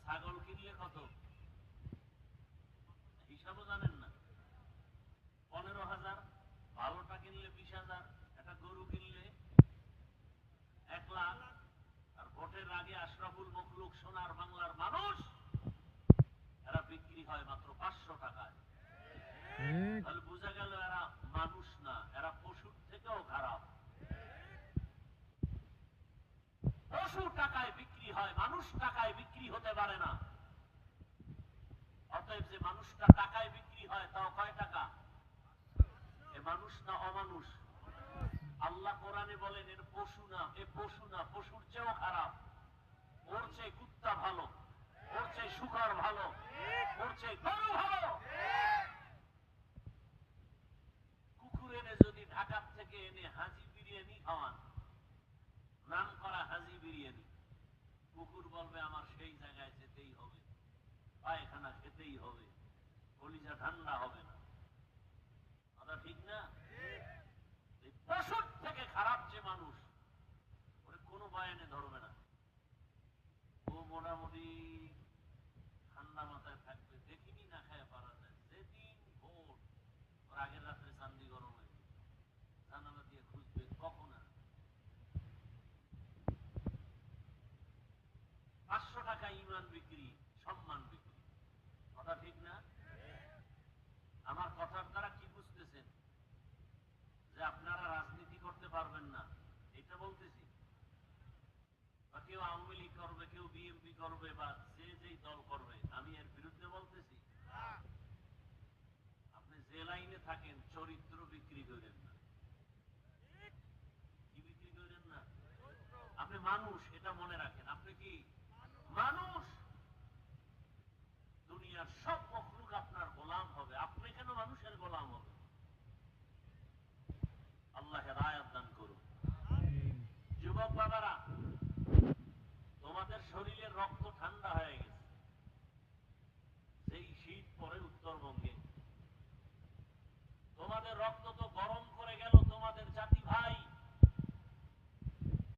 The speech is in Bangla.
ছাগল কিনলে কত হিসাবও জানেন না, 15,000, ভালোটা কিনলে 20,000, একটা গরু কিনলে 1 লাখ। আর ভোটের আগে আশরাফুল মখলুক সোনার বাংলার মানুষ এরা বিক্রি হয় মাত্র 500 টাকায়। তাহলে বোঝা গেল এরা মানুষ না, এরা পশুর থেকেও খারাপ। পশু টাকায় বিক্রি হয়, মানুষ টাকায় বিক্রি হতে পারে না। অতএব যে মানুষটা টাকায় বিক্রি হয় তাও কয় টাকা? এ মানুষ না অমানুষ? আল্লাহ কোরআনে বলেন এর পশু না, এ পশু না, পশুর চেয়েও খারাপ। ওর চেয়ে কুত্তা ভালো, ওর চেয়ে শুকর ভালো, ওর চেয়ে গরু ভালো। কুকুর এনে যদি ঢাকার থেকে এনে হাজি বিরিয়ানি খাওয়ান, নাম করা হাজি বিরিয়ানি, কুকুর বলবে আমার সেই জায়গায় যেতেই হবে, পায়খানা খেতেই হবে, কলিজা ঠান্ডা হবে না। কথা ঠিক না? পশুর থেকে খারাপ যে মানুষ, ওরে কোনো বয়ানে ধরবে না। ও মোটামুটি ঠান্ডা মাথায় থাকবে, দেখিনি না খায় পারা যায়। যেদিন ভোর, ওর আগের রাত্রে চান্দি গরম হয়ে জানালা দিয়ে খুঁজবে কখন আর 500 টাকা ইমান বিক্রি, সম্মান বিক্রি। কথা ঠিক না? আমার কথার দ্বারা কি বুঝতেছেন? যে আপনারা রাজনীতি করতে পারবেন না এটা বলতেছি? বা কেউ আওয়ামী লীগ করবে, কেউ বিএনপি করবে, বা যে যেই দল করবে, আমি এর বিরুদ্ধে বলতেছি? আপনি যে লাইনে থাকেন চরিত্র বিক্রি করেন না। কি বিক্রি করেন না? আপনি মানুষ, এটা মনে রাখেন। আপনি কি মানুষ?